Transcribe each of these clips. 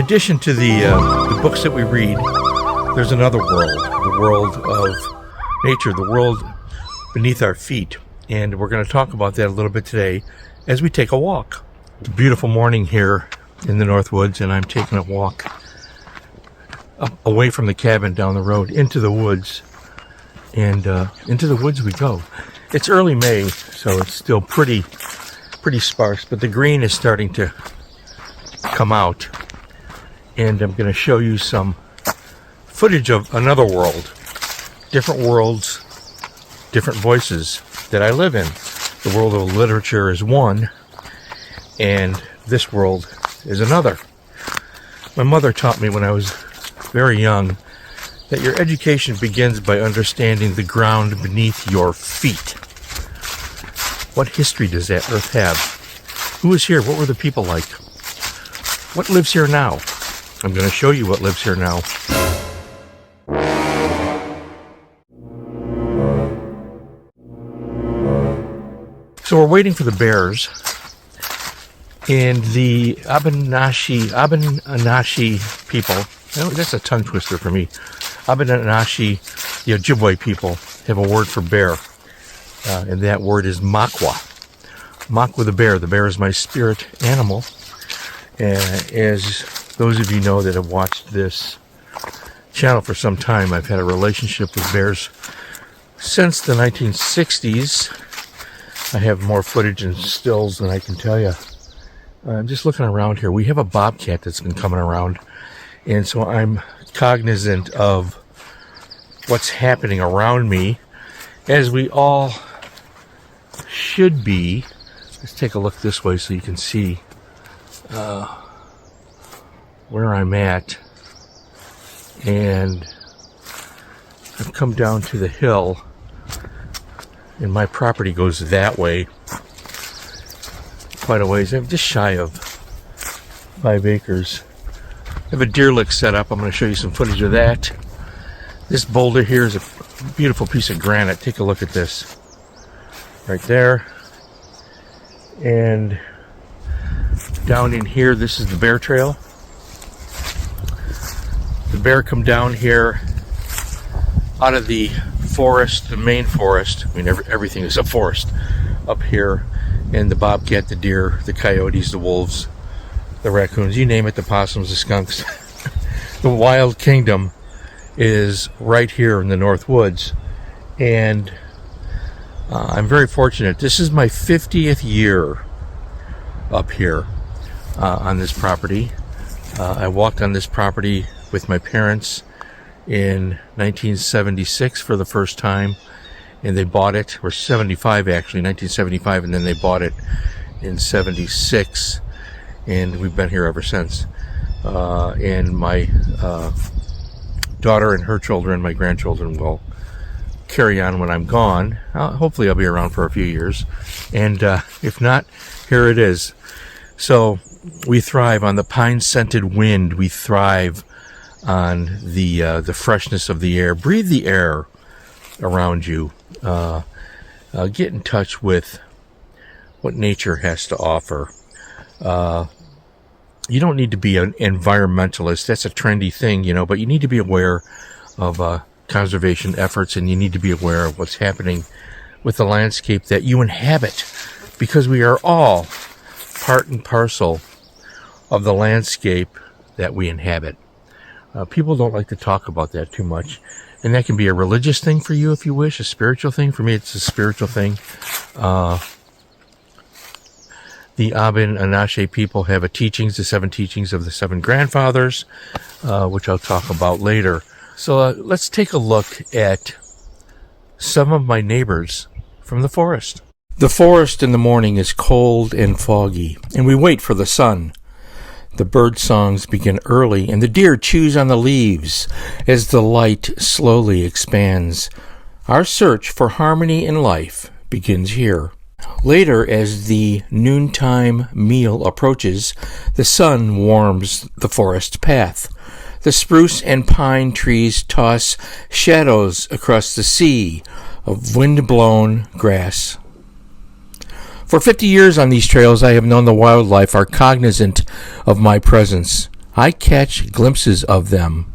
addition to the books that we read, there's another world, the world of nature, the world beneath our feet. And we're going to talk about that a little bit today as we take a walk. It's a beautiful morning here in the Northwoods, and I'm taking a walk up, away from the cabin down the road into the woods. And into the woods we go. It's early May, so it's still pretty sparse, but the green is starting to come out. And I'm going to show you some footage of another world. Different worlds, different voices that I live in. The world of literature is one, and this world is another. My mother taught me when I was very young that your education begins by understanding the ground beneath your feet. What history does that earth have? Who is here? What were the people like? What lives here now? I'm going to show you what lives here now. So we're waiting for the bears, and the Abenaki people, that's a tongue twister for me. Abenaki, the Ojibwe people, have a word for bear, and that word is makwa. Makwa the bear. The bear is my spirit animal. As those of you know that have watched this channel for some time, I've had a relationship with bears since the 1960s. I have more footage and stills than I can tell you. I'm just looking around here. We have a bobcat that's been coming around, and so I'm cognizant of what's happening around me, as we all should be. Let's take a look this way so you can see where I'm at. And I've come down to the hill, and my property goes that way quite a ways. I'm just shy of 5 acres. I have a deer lick set up. I'm going to show you some footage of that. This boulder here is a beautiful piece of granite. Take a look at this right there. And down in here, this is the bear trail. The bear come down here out of the forest, the main forest. I mean, everything is a forest up here. And the bobcat, the deer, the coyotes, the wolves, the raccoons, you name it, the possums, the skunks. The wild kingdom is right here in the Northwoods. And I'm very fortunate. This is my 50th year up here on this property. I walked on this property with my parents in 1976 for the first time, and they bought it, or 75 actually, 1975, and then they bought it in 76, and we've been here ever since. And my daughter and her children, my grandchildren, will carry on when I'm gone. Hopefully I'll be around for a few years, and if not, here it is. So we thrive on the pine-scented wind. We thrive on the freshness of the air. Breathe the air around you. Get in touch with what nature has to offer. You don't need to be an environmentalist. That's a trendy thing, but you need to be aware of conservation efforts, and you need to be aware of what's happening with the landscape that you inhabit, because we are all part and parcel of the landscape that we inhabit. People don't like to talk about that too much, and that can be a religious thing for you if you wish, a spiritual thing. For me, it's a spiritual thing. The Abenaki people have the 7 teachings of the 7 grandfathers, which I'll talk about later. So let's take a look at some of my neighbors from the forest. The forest in the morning is cold and foggy, and we wait for the sun. The bird songs begin early, and the deer chews on the leaves as the light slowly expands. Our search for harmony in life begins here. Later, as the noontime meal approaches, the sun warms the forest path. The spruce and pine trees toss shadows across the sea of wind-blown grass. For 50 years on these trails, I have known the wildlife are cognizant of my presence. I catch glimpses of them.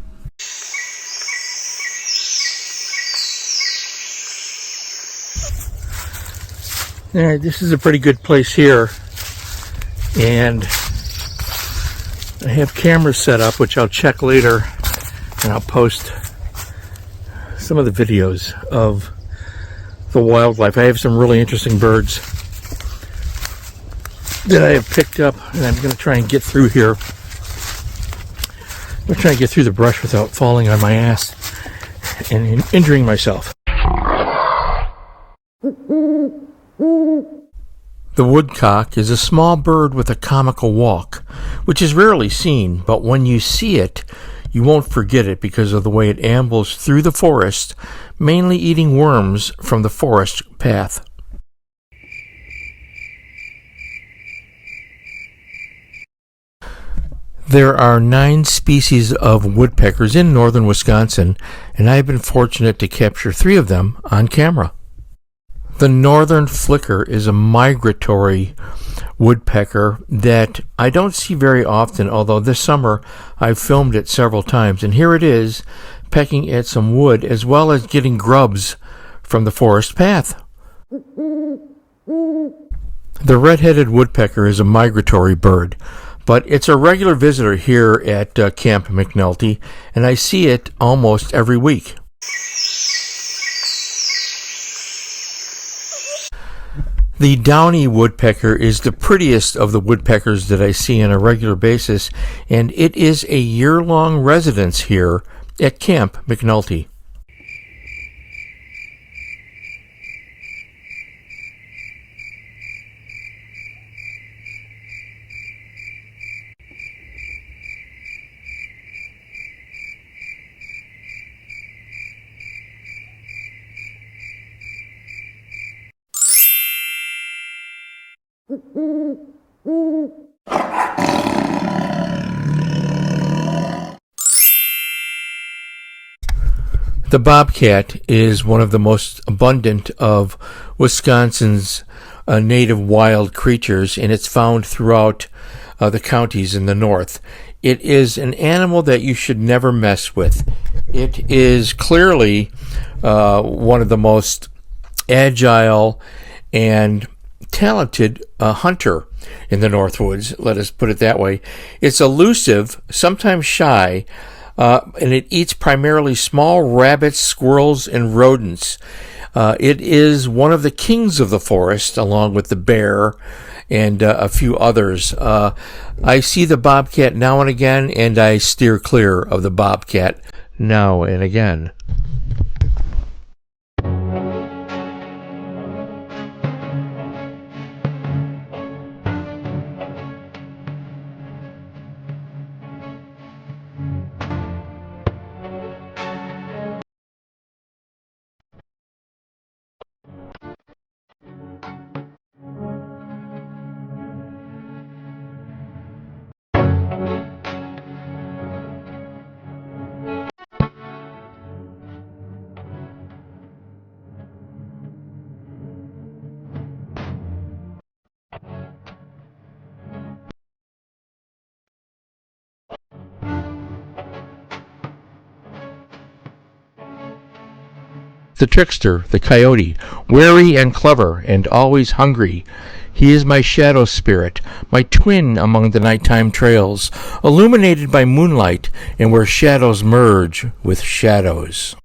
Alright, this is a pretty good place here, and I have cameras set up, which I'll check later, and I'll post some of the videos of the wildlife. I have some really interesting birds that I have picked up, and I'm going to try and get through here. I'm going to try and get through the brush without falling on my ass and injuring myself. The woodcock is a small bird with a comical walk, which is rarely seen, but when you see it, you won't forget it because of the way it ambles through the forest, mainly eating worms from the forest path. There are 9 species of woodpeckers in northern Wisconsin, and I have been fortunate to capture 3 of them on camera. The northern flicker is a migratory woodpecker that I don't see very often, although this summer I've filmed it several times. And here it is, pecking at some wood as well as getting grubs from the forest path. The red-headed woodpecker is a migratory bird, but it's a regular visitor here at Camp McNulty, and I see it almost every week. The downy woodpecker is the prettiest of the woodpeckers that I see on a regular basis, and it is a year-long residence here at Camp McNulty. The bobcat is one of the most abundant of Wisconsin's native wild creatures, and it's found throughout the counties in the north. It is an animal that you should never mess with. It is clearly one of the most agile and talented hunter in the northwoods, let us put it that way. It's elusive, sometimes shy, and it eats primarily small rabbits, squirrels, and rodents. It is one of the kings of the forest, along with the bear and a few others. I see the bobcat now and again, and I steer clear of the bobcat now and again. The trickster, the coyote, wary and clever and always hungry. He is my shadow spirit, my twin among the nighttime trails, illuminated by moonlight and where shadows merge with shadows.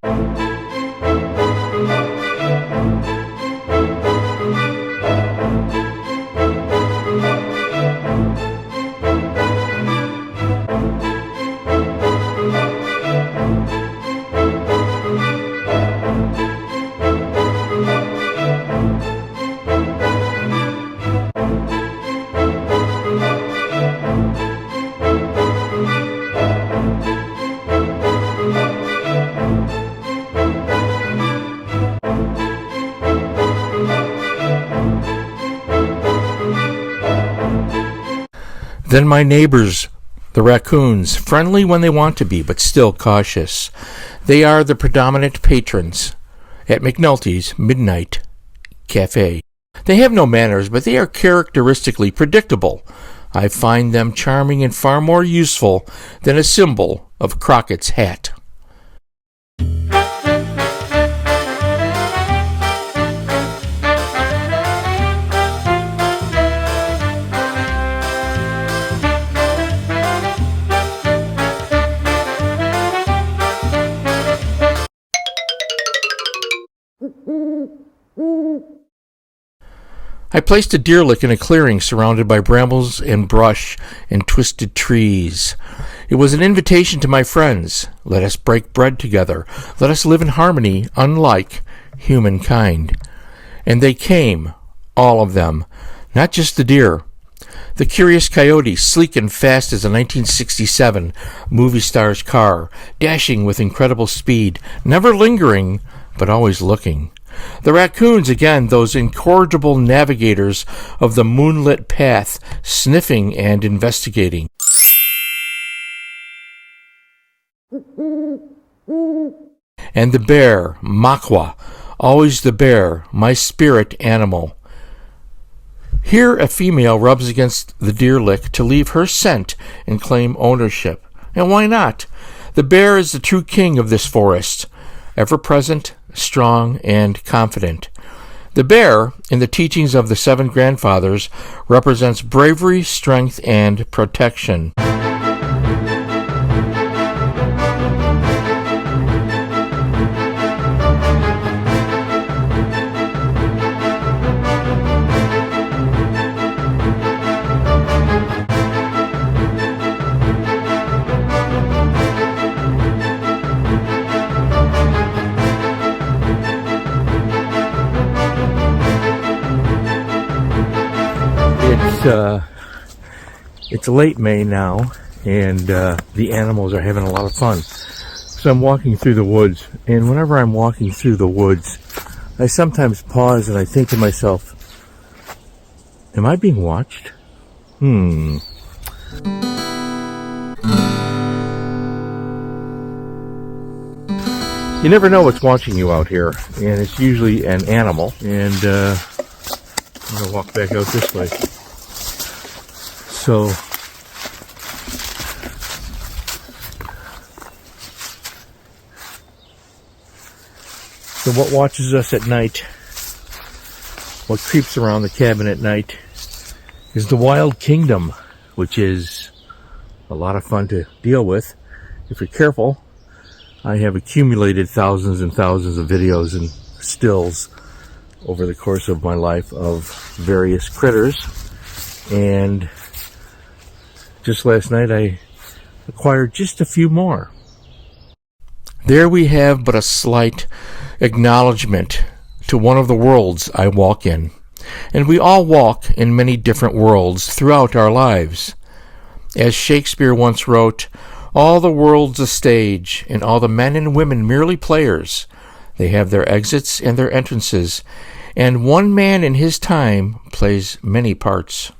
Then my neighbors, the raccoons, friendly when they want to be, but still cautious. They are the predominant patrons at McNulty's Midnight Cafe. They have no manners, but they are characteristically predictable. I find them charming and far more useful than a symbol of Crockett's hat. I placed a deer lick in a clearing surrounded by brambles and brush and twisted trees. It was an invitation to my friends. Let us break bread together. Let us live in harmony, unlike humankind. And they came, all of them, not just the deer. The curious coyote, sleek and fast as a 1967 movie star's car, dashing with incredible speed, never lingering, but always looking. The raccoons, again, those incorrigible navigators of the moonlit path, sniffing and investigating. And the bear, Makwa, always the bear, my spirit animal. Here a female rubs against the deer lick to leave her scent and claim ownership. And why not? The bear is the true king of this forest, ever-present, strong, and confident. The bear, in the teachings of the seven grandfathers, represents bravery, strength, and protection. It's late May now, and the animals are having a lot of fun. So I'm walking through the woods, and whenever I'm walking through the woods, I sometimes pause and I think to myself, am I being watched? You never know what's watching you out here, and it's usually an animal. And I'm going to walk back out this way. So what watches us at night, what creeps around the cabin at night, is the wild kingdom, which is a lot of fun to deal with if you're careful. I have accumulated thousands and thousands of videos and stills over the course of my life of various critters, and just last night I acquired just a few more. There we have but a slight acknowledgement to one of the worlds I walk in. And we all walk in many different worlds throughout our lives. As Shakespeare once wrote, all the world's a stage, and all the men and women merely players. They have their exits and their entrances, and one man in his time plays many parts.